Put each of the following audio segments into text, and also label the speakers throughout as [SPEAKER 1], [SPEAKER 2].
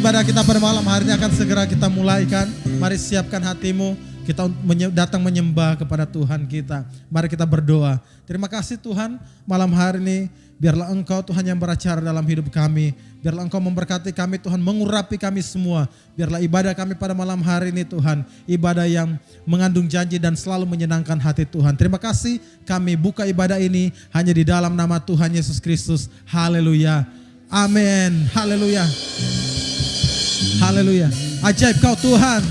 [SPEAKER 1] ibadah kita pada malam hari ini akan segera kita mulaikan. Mari siapkan hatimu, kita datang menyembah kepada Tuhan kita. Mari kita berdoa. Terima kasih Tuhan, malam hari ini biarlah Engkau Tuhan yang beracara dalam hidup kami. Biarlah Engkau memberkati kami Tuhan, mengurapi kami semua. Biarlah ibadah kami pada malam hari ini Tuhan, ibadah yang mengandung janji dan selalu menyenangkan hati Tuhan. Terima kasih, kami buka ibadah ini hanya di dalam nama Tuhan Yesus Kristus. Haleluya. Amin. Haleluya. Haleluya. Ajaib Kau Tuhan.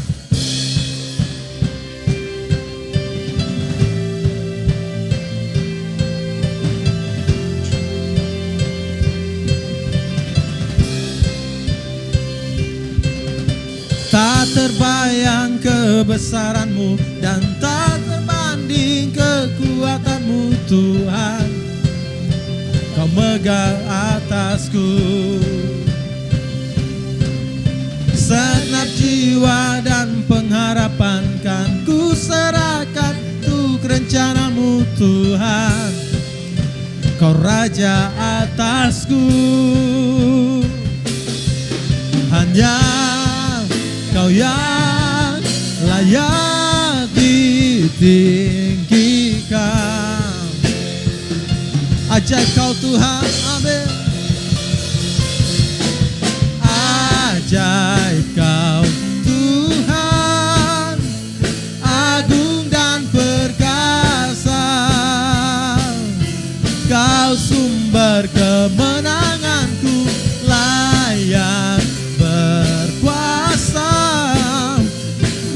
[SPEAKER 1] Tak terbayang kebesaran-Mu dan tak terbanding kekuatan-Mu Tuhan. Kau megah atasku, segenap jiwa dan pengharapan kan ku serahkan untuk rencana-Mu Tuhan. Kau Raja atasku, hanya Kau yang layak ditinggikan. Ajaib Kau Tuhan, amin. Ajaib Kau Tuhan, agung dan perkasa. Kau sumber kemenanganku, layak berkuasa,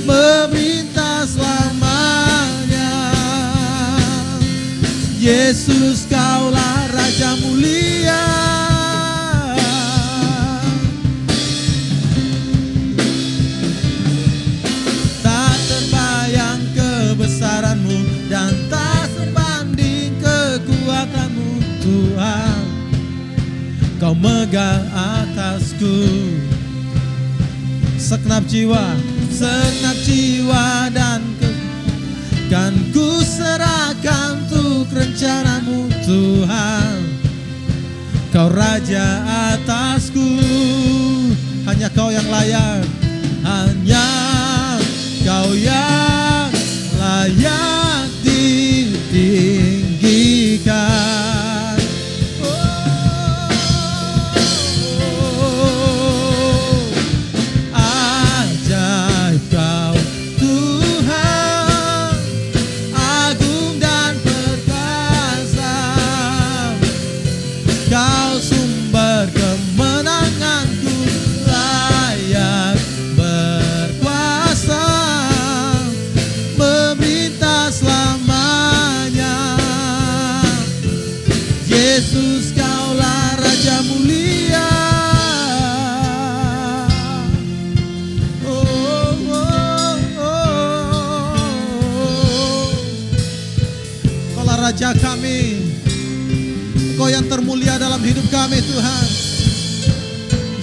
[SPEAKER 1] memerintah selamanya. Yesus Kaulah Raja mulia. Tak terbayang kebesaran-Mu dan tak sebanding kekuatan-Mu Tuhan. Kau megah atasku, segenap jiwa dan kan ku serahkan untuk rencana-Mu Tuhan. Kau Raja atasku, hanya Kau yang layak, hanya Kau yang layak ditinggikan. Yesus Kaulah Raja mulia. Oh, oh, oh. Kaulah Raja kami, Kau yang termulia dalam hidup kami Tuhan.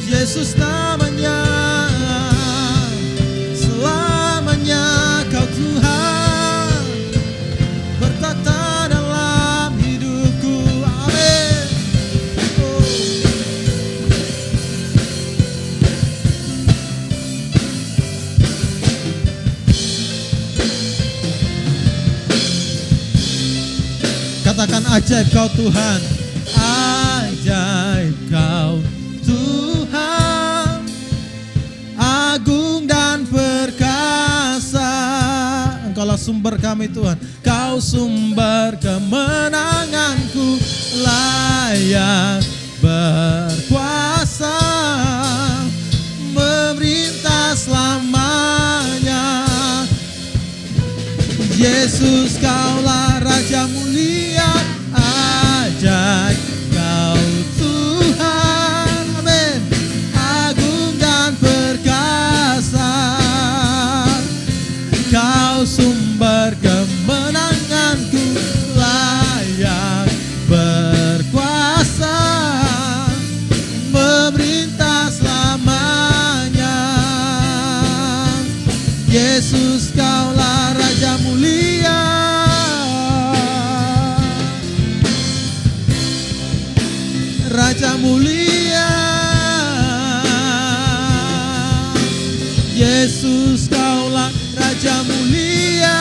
[SPEAKER 1] Yesus namanya, selamanya Kau Tuhan bertata dalam hidupku. Amin. Oh. Katakan ajaib Kau Tuhan, ajaib Kau Tuhan, agung dan perkasa. Engkaulah sumber kami Tuhan, Kau sumber kemenanganku, layak berkuasa, memerintah selamanya. Yesus Kaulah Raja mulia, ajaib Kau Tuhan, amin, agung dan perkasa. Kau sumber kemenanganku, layak berkuasa, memerintah selamanya. Yesus Kaulah Raja mulia. Raja mulia, Yesus, Kaulah Raja mulia.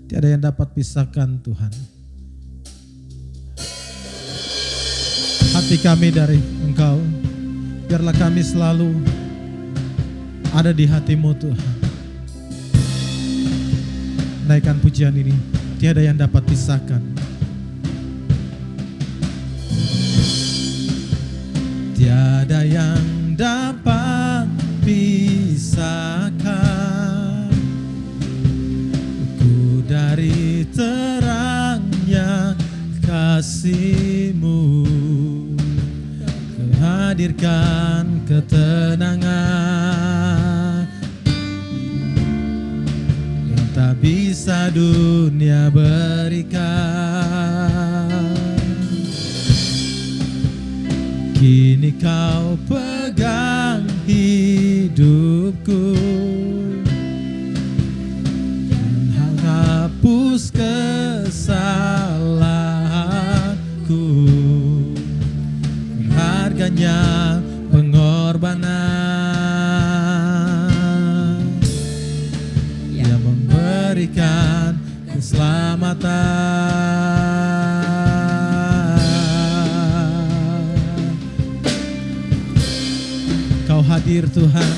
[SPEAKER 1] Tiada yang dapat pisahkan Tuhan hati kami dari Engkau. Biarlah kami selalu ada di hati-Mu Tuhan. Naikkan pujian ini, tiada yang dapat pisahkan. Tiada yang dapat pisahkan ku dari terangnya kasih-Mu. Hadirkan ketenangan yang tak bisa dunia berikan. Kini Kau pegang hidupku dan hapus kesalahanku. Harganya pengorbanan yang memberikan keselamatan. Kau hadir Tuhan,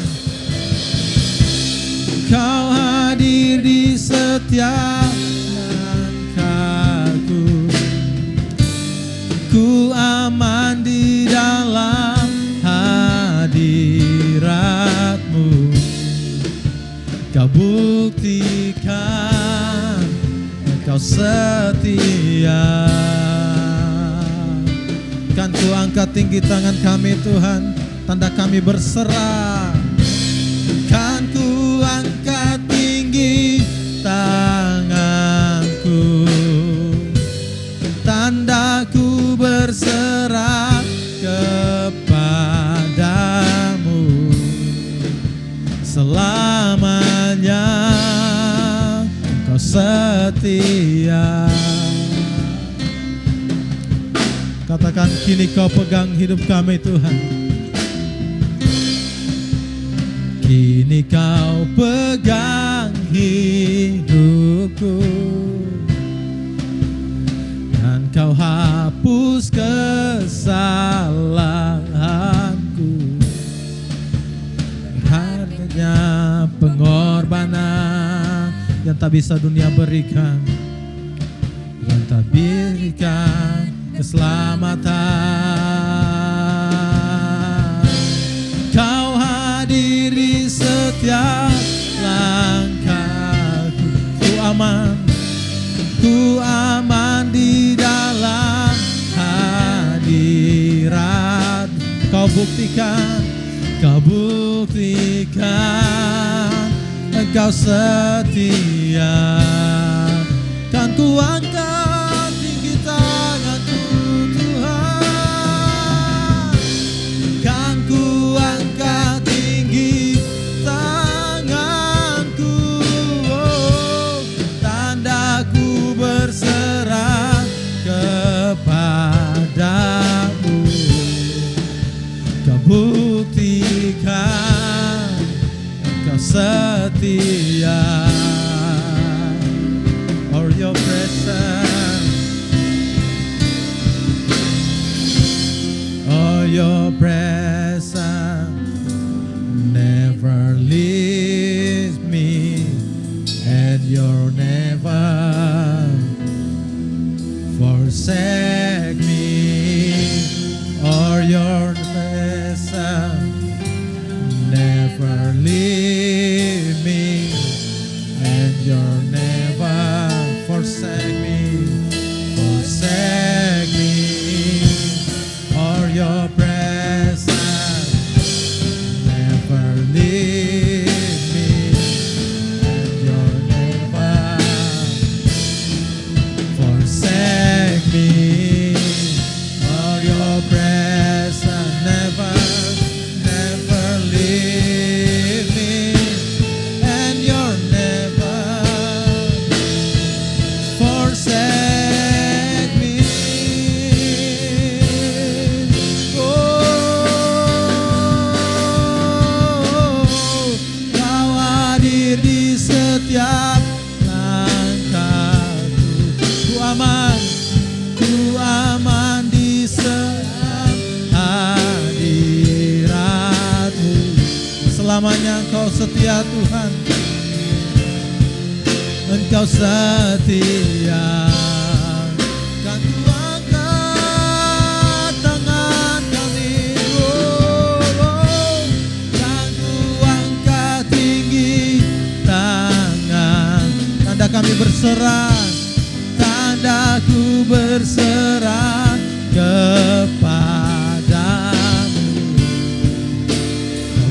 [SPEAKER 1] Kau hadir di setiap langkahku. Ku aman di dalam hadirat-Mu. Kau buktikan Kau setia. Kan ku angkat tinggi tangan kami Tuhan, tanda kami berserah. Kan ku angkat tinggi tanganku, tandaku berserah kepadamu. Selamanya Kau setia. Katakan, kini Kau pegang hidup kami Tuhan. Kini Kau pegang hidupku dan Kau hapus kesalahanku. Harganya pengorbanan yang tak bisa dunia berikan, yang tak berikan keselamatan. Kau hadir di setiap langkahku. Ku aman di dalam hadirat. Kau buktikan Engkau setia. Kan ku angkat tinggi tanganku Tuhan, kan ku angkat tinggi tanganku. Tandaku berserah kepadamu. Kau buktikan Kau setia. For your presence, oh your presence never leaves me, and you'll never forsake me. Or your presence never leave me, and you'll never forsake me, forsake me. Or your presence never leave me, and you'll never forsake me. Or your presence never leave me, and you're never setia Tuhan, Engkau setia. Kan ku angkat tangan kami, kan ku angkat tinggi tangan. Tanda kami berserah, tanda ku berserah kepadamu.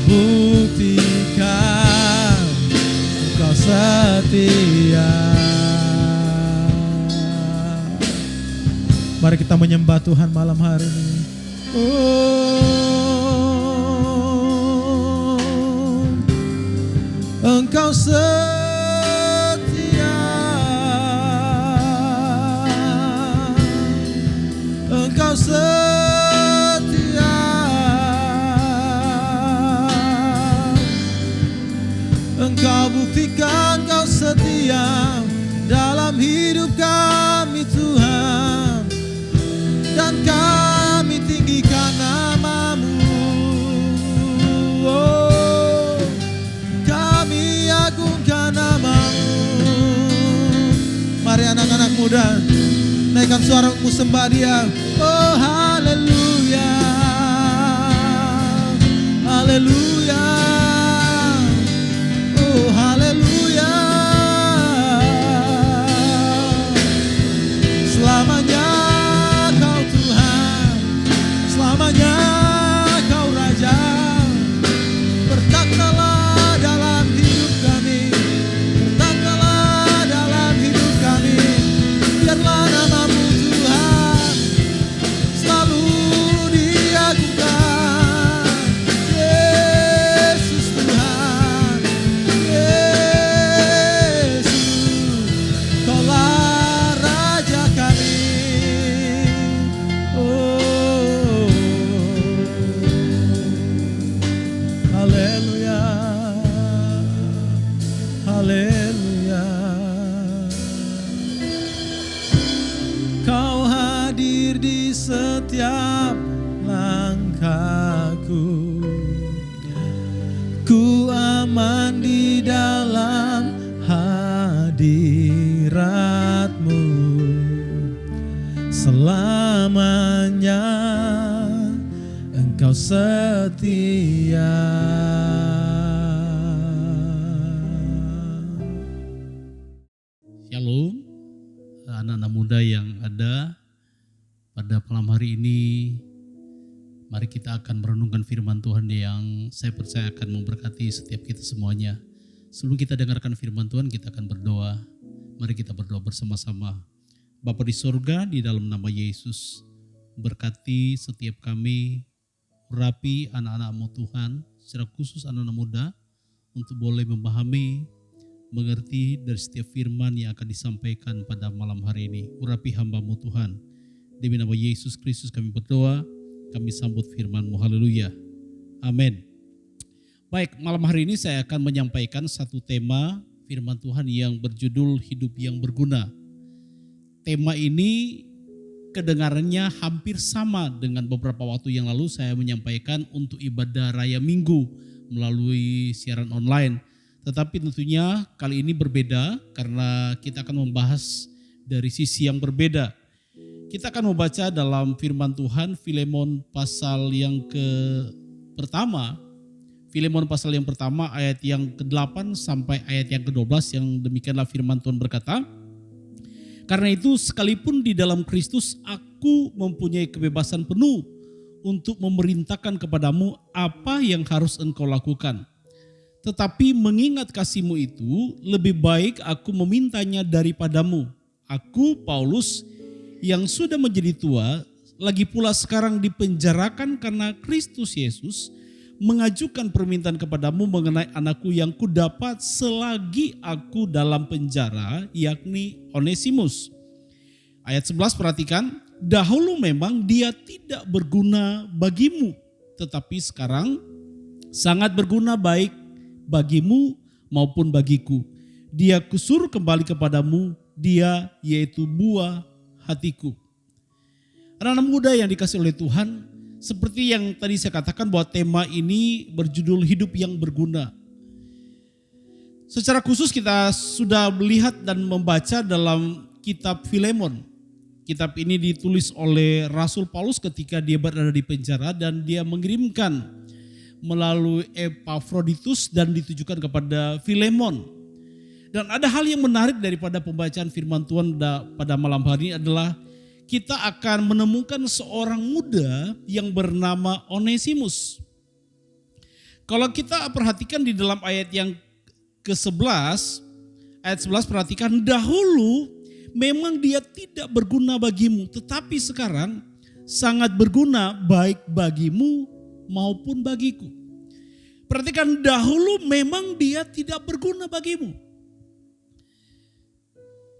[SPEAKER 1] Buktikan Engkau setia. Mari kita menyembah Tuhan malam hari ini. Oh, Engkau setia, Engkau setia, Engkau buktikan Kau setia dalam hidup kami Tuhan, dan kami tinggikan nama-Mu. Oh, kami agungkan nama-Mu. Mari anak-anak muda, naikkan suaramu sembah Dia. Oh, haleluya, haleluya, oh haleluya. Selamanya Kau Tuhan, selamanya Kau Raja. Bertakhtalah dalam hidup kami, bertakhtalah dalam hidup kami. Biarlah nama-Mu Tuhan selalu diagungkan. Yesus Tuhan, Yesus, Kaulah Raja kami. Oh, haleluya, haleluya. Kau hadir di setiap langkahku, ku aman di dalam hadirat-Mu. Selamanya Engkau setia.
[SPEAKER 2] Shalom, anak-anak muda yang ada pada malam hari ini. Mari kita akan merenungkan firman Tuhan yang saya percaya akan memberkati setiap kita semuanya. Sebelum kita dengarkan firman Tuhan, kita akan berdoa. Mari kita berdoa bersama-sama. Bapa di surga, di dalam nama Yesus, berkati setiap kami, urapi anak-anak-Mu Tuhan, secara khusus anak-anak muda, untuk boleh memahami, mengerti dari setiap firman yang akan disampaikan pada malam hari ini. Urapi hamba-Mu Tuhan. Demi nama Yesus Kristus kami berdoa, kami sambut firman-Mu. Haleluya. Amin. Baik, malam hari ini saya akan menyampaikan satu tema firman Tuhan yang berjudul hidup yang berguna. Tema ini kedengarannya hampir sama dengan beberapa waktu yang lalu saya menyampaikan untuk ibadah raya Minggu melalui siaran online. Tetapi tentunya kali ini berbeda karena kita akan membahas dari sisi yang berbeda. Kita akan membaca dalam firman Tuhan Filemon pasal yang pertama. Filemon pasal yang pertama ayat yang ke-8 sampai ayat yang ke-12 yang demikianlah firman Tuhan berkata, karena itu sekalipun di dalam Kristus aku mempunyai kebebasan penuh untuk memerintahkan kepadamu apa yang harus engkau lakukan. Tetapi mengingat kasih-Mu itu lebih baik aku memintanya daripadamu. Aku Paulus yang sudah menjadi tua, lagi pula sekarang dipenjarakan karena Kristus Yesus, mengajukan permintaan kepadamu mengenai anakku yang kudapat selagi aku dalam penjara, yakni Onesimus. Ayat 11 perhatikan, dahulu memang dia tidak berguna bagimu, tetapi sekarang sangat berguna baik bagimu maupun bagiku. Dia kusuruh kembali kepadamu, dia yaitu buah hatiku. Anak-anak muda yang dikasihi oleh Tuhan, seperti yang tadi saya katakan bahwa tema ini berjudul hidup yang berguna.
[SPEAKER 3] Secara khusus kita sudah melihat dan membaca dalam kitab Filemon. Kitab ini ditulis oleh Rasul Paulus ketika dia berada di penjara dan dia mengirimkan melalui Epafroditus dan ditujukan kepada Filemon. Dan ada hal yang menarik daripada pembacaan firman Tuhan pada malam hari ini adalah kita akan menemukan seorang muda yang bernama Onesimus. Kalau kita perhatikan di dalam ayat yang ke-11, ayat 11 perhatikan, dahulu memang dia tidak berguna bagimu, tetapi sekarang sangat berguna baik bagimu maupun bagiku. Perhatikan, dahulu memang dia tidak berguna bagimu.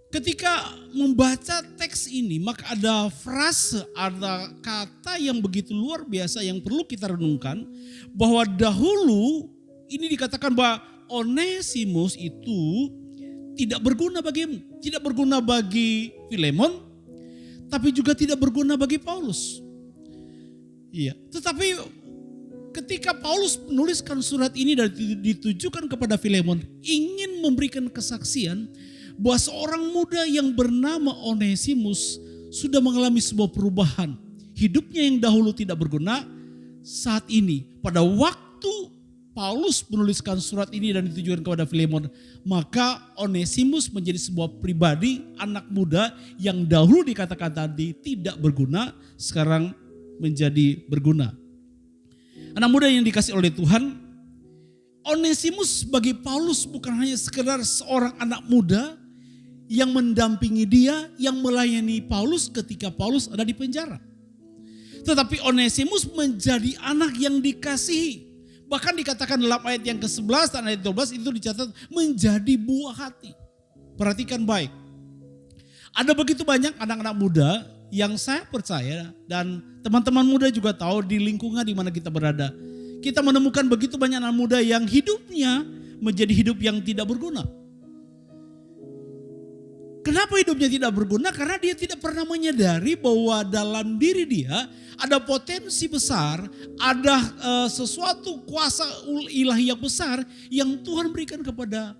[SPEAKER 3] Ketika membaca teks ini, maka ada frase, ada kata yang begitu luar biasa yang perlu kita renungkan. Bahwa dahulu ini dikatakan bahwa Onesimus itu tidak berguna bagimu. Tidak berguna bagi Filemon, tapi juga tidak berguna bagi Paulus. Iya, tetapi ketika Paulus menuliskan surat ini dan ditujukan kepada Filemon, ingin memberikan kesaksian bahwa seorang muda yang bernama Onesimus sudah mengalami sebuah perubahan. Hidupnya yang dahulu tidak berguna, saat ini pada waktu Paulus menuliskan surat ini dan ditujukan kepada Filemon, maka Onesimus menjadi sebuah pribadi, anak muda yang dahulu dikatakan tadi tidak berguna, sekarang menjadi berguna. Anak muda yang dikasih oleh Tuhan, Onesimus bagi Paulus bukan hanya sekedar seorang anak muda yang mendampingi dia, yang melayani Paulus ketika Paulus ada di penjara. Tetapi Onesimus menjadi anak yang dikasihi. Bahkan dikatakan dalam ayat yang ke-11 dan ayat 12 itu dicatat menjadi buah hati. Perhatikan baik. Ada begitu banyak anak-anak muda yang saya percaya dan teman-teman muda juga tahu di lingkungan di mana kita berada. Kita menemukan begitu banyak anak muda yang hidupnya menjadi hidup yang tidak berguna. Kenapa hidupnya tidak berguna? Karena dia tidak pernah menyadari bahwa dalam diri dia ada potensi besar, ada sesuatu kuasa ilahi yang besar yang Tuhan berikan kepada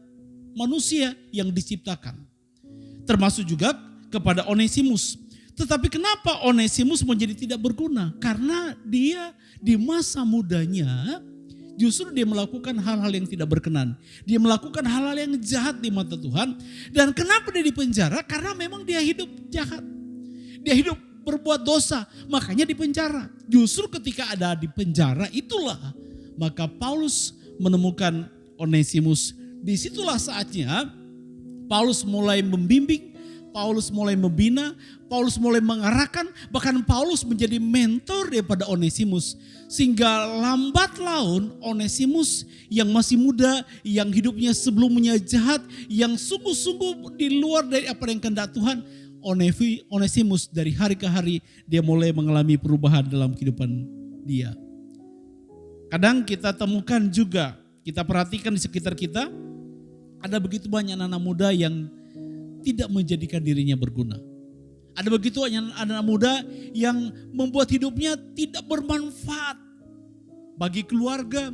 [SPEAKER 3] manusia yang diciptakan. Termasuk juga kepada Onesimus. Tetapi kenapa Onesimus menjadi tidak berguna? Karena dia di masa mudanya justru dia melakukan hal-hal yang tidak berkenan. Dia melakukan hal-hal yang jahat di mata Tuhan. Dan kenapa dia di penjara? Karena memang dia hidup jahat. Dia hidup berbuat dosa, makanya di penjara. Justru ketika ada di penjara itulah maka Paulus menemukan Onesimus. Disitulah saatnya Paulus mulai membimbing, Paulus mulai membina, Paulus mulai mengarahkan, bahkan Paulus menjadi mentor daripada Onesimus. Sehingga lambat laun Onesimus yang masih muda, yang hidupnya sebelumnya jahat, yang sungguh-sungguh di luar dari apa yang kehendak Tuhan, Onesimus dari hari ke hari dia mulai mengalami perubahan dalam kehidupan dia. Kadang kita temukan juga, kita perhatikan di sekitar kita, ada begitu banyak anak muda yang tidak menjadikan dirinya berguna. Ada begitu banyak anak muda yang membuat hidupnya tidak bermanfaat bagi keluarga,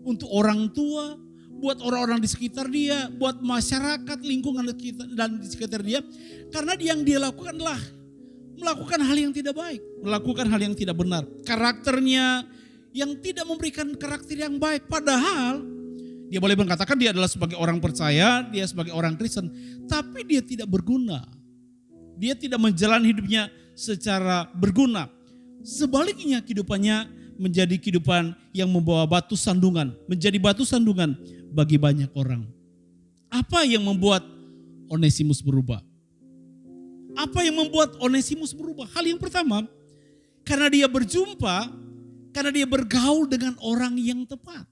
[SPEAKER 3] untuk orang tua, buat orang-orang di sekitar dia, buat masyarakat, lingkungan dan di sekitar dia. Karena yang dia lakukan adalah melakukan hal yang tidak baik, melakukan hal yang tidak benar. Karakternya yang tidak memberikan karakter yang baik. Padahal dia boleh mengatakan dia adalah sebagai orang percaya, dia sebagai orang Kristen, tapi dia tidak berguna. Dia tidak menjalani hidupnya secara berguna. Sebaliknya kehidupannya menjadi kehidupan yang membawa batu sandungan, menjadi batu sandungan bagi banyak orang. Apa yang membuat Onesimus berubah? Apa yang membuat Onesimus berubah? Hal yang pertama, karena dia berjumpa, karena dia bergaul dengan orang yang tepat.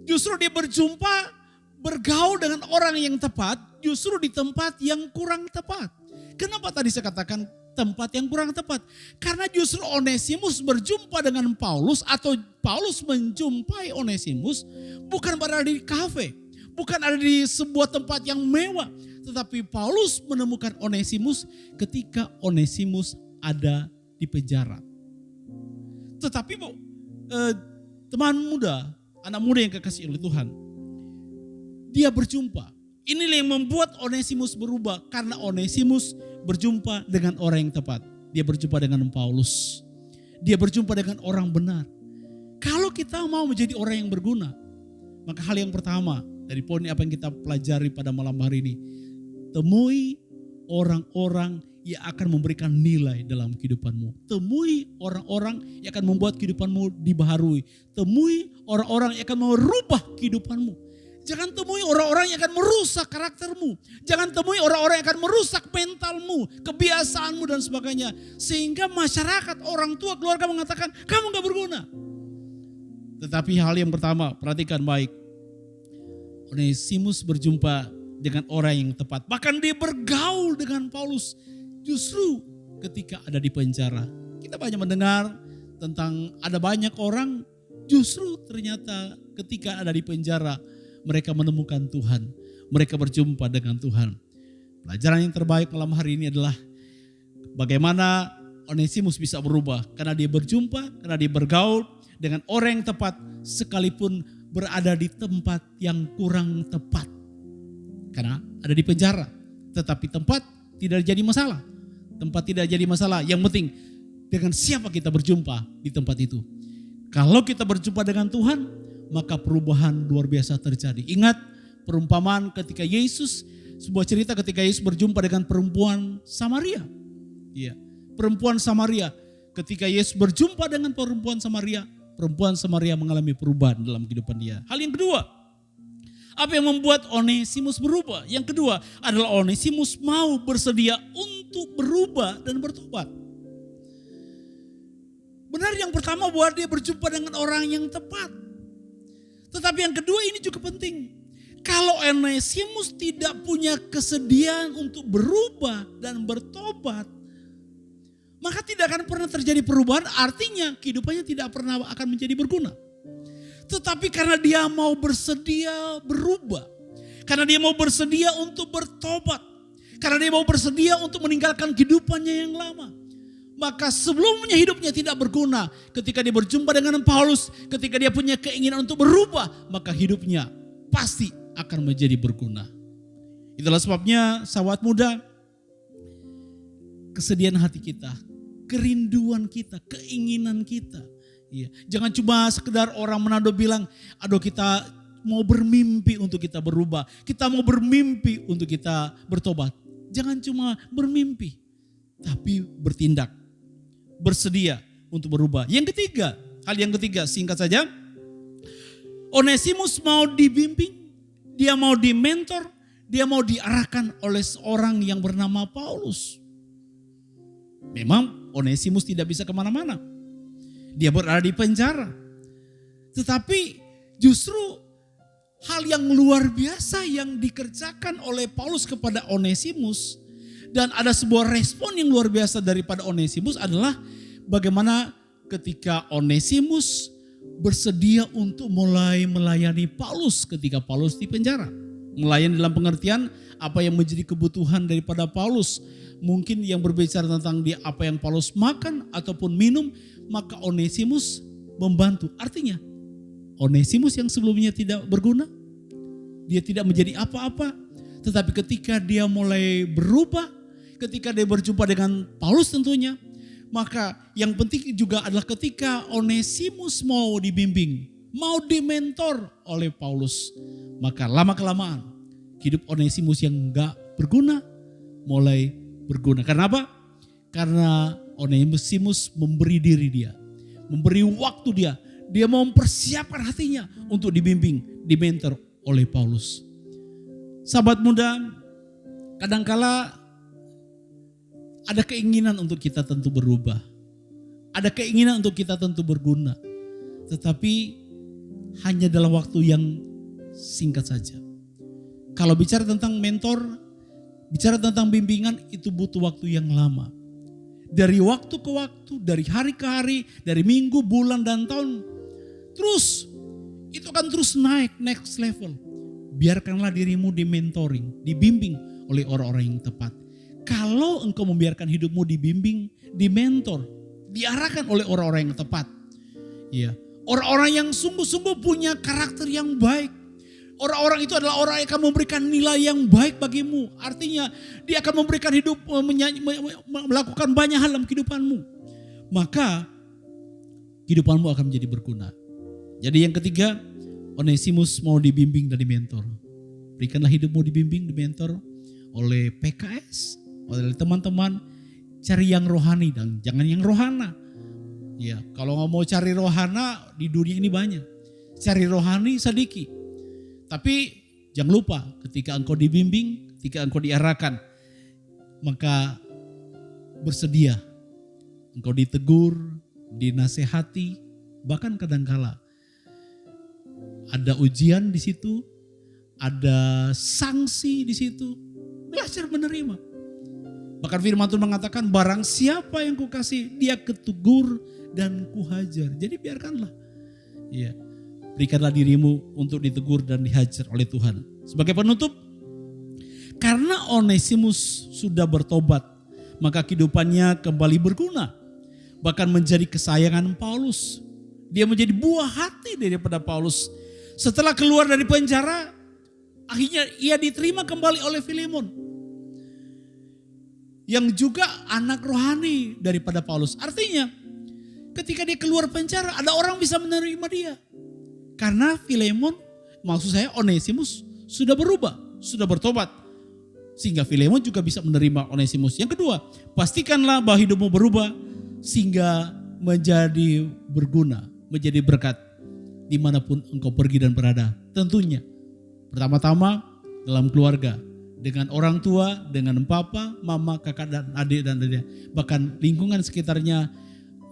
[SPEAKER 3] Justru dia bergaul dengan orang yang tepat, justru di tempat yang kurang tepat. Kenapa tadi saya katakan tempat yang kurang tepat? Karena justru Onesimus berjumpa dengan Paulus atau Paulus menjumpai Onesimus bukan berada di kafe, bukan ada di sebuah tempat yang mewah, tetapi Paulus menemukan Onesimus ketika Onesimus ada di penjara. Tetapi teman muda, anak muda yang kekasih oleh Tuhan, dia berjumpa. Inilah yang membuat Onesimus berubah, karena Onesimus berjumpa dengan orang yang tepat. Dia berjumpa dengan Paulus. Dia berjumpa dengan orang benar. Kalau kita mau menjadi orang yang berguna, maka hal yang pertama dari poin apa yang kita pelajari pada malam hari ini, temui orang-orang yang akan memberikan nilai dalam kehidupanmu. Temui orang-orang yang akan membuat kehidupanmu dibaharui. Temui orang-orang yang akan merubah kehidupanmu. Jangan temui orang-orang yang akan merusak karaktermu. Jangan temui orang-orang yang akan merusak mentalmu, kebiasaanmu dan sebagainya. Sehingga masyarakat, orang tua, keluarga mengatakan, kamu gak berguna. Tetapi hal yang pertama, perhatikan baik. Onesimus berjumpa dengan orang yang tepat. Bahkan dia bergaul dengan Paulus. Justru ketika ada di penjara. Kita banyak mendengar tentang ada banyak orang justru ternyata ketika ada di penjara mereka menemukan Tuhan. Mereka berjumpa dengan Tuhan. Pelajaran yang terbaik malam hari ini adalah bagaimana Onesimus bisa berubah. Karena dia berjumpa, karena dia bergaul dengan orang yang tepat sekalipun berada di tempat yang kurang tepat. Karena ada di penjara. Tetapi tempat tidak jadi masalah. Tempat tidak jadi masalah. Yang penting dengan siapa kita berjumpa di tempat itu. Kalau kita berjumpa dengan Tuhan, maka perubahan luar biasa terjadi. Ingat perumpamaan ketika Yesus, sebuah cerita ketika Yesus berjumpa dengan perempuan Samaria. Iya, perempuan Samaria. Ketika Yesus berjumpa dengan perempuan Samaria mengalami perubahan dalam kehidupan dia. Hal yang kedua, apa yang membuat Onesimus berubah? Yang kedua adalah Onesimus mau bersedia untuk berubah dan bertobat. Benar, yang pertama bahwa dia berjumpa dengan orang yang tepat. Tetapi yang kedua ini juga penting. Kalau Onesimus tidak punya kesediaan untuk berubah dan bertobat, maka tidak akan pernah terjadi perubahan, artinya kehidupannya tidak pernah akan menjadi berguna. Tetapi karena dia mau bersedia berubah, karena dia mau bersedia untuk bertobat, karena dia mau bersedia untuk meninggalkan kehidupannya yang lama, maka sebelumnya hidupnya tidak berguna. Ketika dia berjumpa dengan Paulus, ketika dia punya keinginan untuk berubah, maka hidupnya pasti akan menjadi berguna. Itulah sebabnya sahabat muda, kesediaan hati kita, kerinduan kita, keinginan kita. Ya, jangan cuma sekedar orang Manado bilang, aduh kita mau bermimpi untuk kita berubah. Kita mau bermimpi untuk kita bertobat. Jangan cuma bermimpi, tapi bertindak. Bersedia untuk berubah. Yang ketiga, hal yang ketiga singkat saja. Onesimus mau dibimbing, dia mau dimentor, dia mau diarahkan oleh seorang yang bernama Paulus. Memang Onesimus tidak bisa kemana-mana. Dia berada di penjara. Tetapi justru hal yang luar biasa yang dikerjakan oleh Paulus kepada Onesimus, dan ada sebuah respon yang luar biasa daripada Onesimus adalah bagaimana ketika Onesimus bersedia untuk mulai melayani Paulus ketika Paulus di penjara. Melayani dalam pengertian apa yang menjadi kebutuhan daripada Paulus. Mungkin yang berbicara tentang dia apa yang Paulus makan ataupun minum, maka Onesimus membantu. Artinya Onesimus yang sebelumnya tidak berguna, dia tidak menjadi apa-apa. Tetapi ketika dia mulai berubah, ketika dia berjumpa dengan Paulus tentunya, maka yang penting juga adalah ketika Onesimus mau dibimbing, mau dimentor oleh Paulus, maka lama-kelamaan hidup Onesimus yang gak berguna mulai berguna. Karena apa? Karena Onesimus memberi diri dia, memberi waktu dia, dia mau mempersiapkan hatinya untuk dibimbing, dimentor oleh Paulus. Sahabat muda, kadangkala ada keinginan untuk kita tentu berubah. Ada keinginan untuk kita tentu berguna. Tetapi hanya dalam waktu yang singkat saja. Kalau bicara tentang mentor, bicara tentang bimbingan, itu butuh waktu yang lama. Dari waktu ke waktu, dari hari ke hari, dari minggu, bulan, dan tahun. Terus, itu akan terus naik, next level. Biarkanlah dirimu dimentoring, dibimbing oleh orang-orang yang tepat. Kalau engkau membiarkan hidupmu dibimbing, dimentor, diarahkan oleh orang-orang yang tepat, ya, Orang-orang yang sungguh-sungguh punya karakter yang baik. Orang-orang itu adalah orang yang akan memberikan nilai yang baik bagimu. Artinya dia akan memberikan hidup, melakukan banyak hal dalam kehidupanmu. Maka kehidupanmu akan menjadi berguna. Jadi yang ketiga, Onesimus mau dibimbing dan dimentor. Berikanlah hidupmu dibimbing, dimentor oleh PKS, oleh teman-teman. Cari yang rohani dan jangan yang rohana. Ya, kalau nggak mau cari rohana di dunia ini banyak. Cari rohani sedikit. Tapi jangan lupa ketika engkau dibimbing, ketika engkau diarahkan, maka bersedia. Engkau ditegur, dinasehati, bahkan kadangkala ada ujian di situ, ada sanksi di situ. Belajar menerima. Bahkan firman Tuhan mengatakan barang siapa yang kukasih dia ketegur dan kuhajar. Jadi biarkanlah. Ya. Berikanlah dirimu untuk ditegur dan dihajar oleh Tuhan. Sebagai penutup, karena Onesimus sudah bertobat, maka kehidupannya kembali berguna. Bahkan menjadi kesayangan Paulus. Dia menjadi buah hati daripada Paulus. Setelah keluar dari penjara, akhirnya ia diterima kembali oleh Filemon. Yang juga anak rohani daripada Paulus. Artinya, ketika dia keluar penjara, ada orang bisa menerima dia. Karena Filemon, maksud saya Onesimus sudah berubah, sudah bertobat. Sehingga Filemon juga bisa menerima Onesimus. Yang kedua, pastikanlah bahwa hidupmu berubah sehingga menjadi berguna, menjadi berkat dimanapun engkau pergi dan berada. Tentunya, pertama-tama dalam keluarga, dengan orang tua, dengan papa, mama, kakak dan adik dan adik. Bahkan lingkungan sekitarnya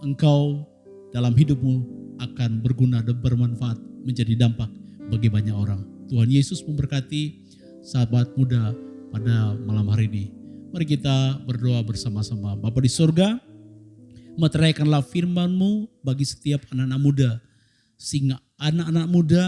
[SPEAKER 3] engkau dalam hidupmu akan berguna dan bermanfaat menjadi dampak bagi banyak orang. Tuhan Yesus memberkati sahabat muda pada malam hari ini. Mari kita berdoa bersama-sama. Bapa di surga, meteraikanlah firman-Mu bagi setiap anak-anak muda. Sehingga anak-anak muda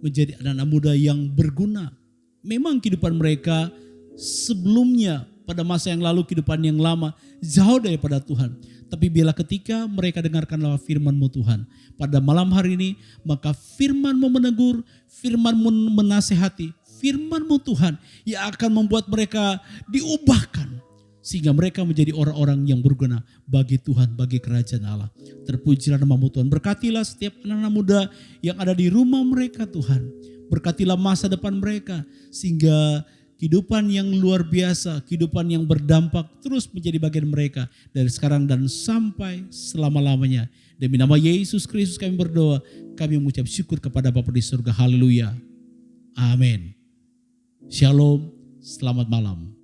[SPEAKER 3] menjadi anak-anak muda yang berguna. Memang kehidupan mereka sebelumnya pada masa yang lalu, kehidupan yang lama jauh daripada Tuhan. Tapi bila ketika mereka dengarkanlah firman-Mu Tuhan pada malam hari ini, maka firman-Mu menegur, firman-Mu menasehati, firman-Mu Tuhan yang akan membuat mereka diubahkan sehingga mereka menjadi orang-orang yang berguna bagi Tuhan, bagi kerajaan Allah. Terpujilah nama-Mu Tuhan. Berkatilah setiap anak-anak muda yang ada di rumah mereka Tuhan. Berkatilah masa depan mereka sehingga kehidupan yang luar biasa, kehidupan yang berdampak terus menjadi bagian mereka dari sekarang dan sampai selama-lamanya. Demi nama Yesus Kristus kami berdoa, kami mengucap syukur kepada Bapa di surga. Haleluya. Amin. Shalom, selamat malam.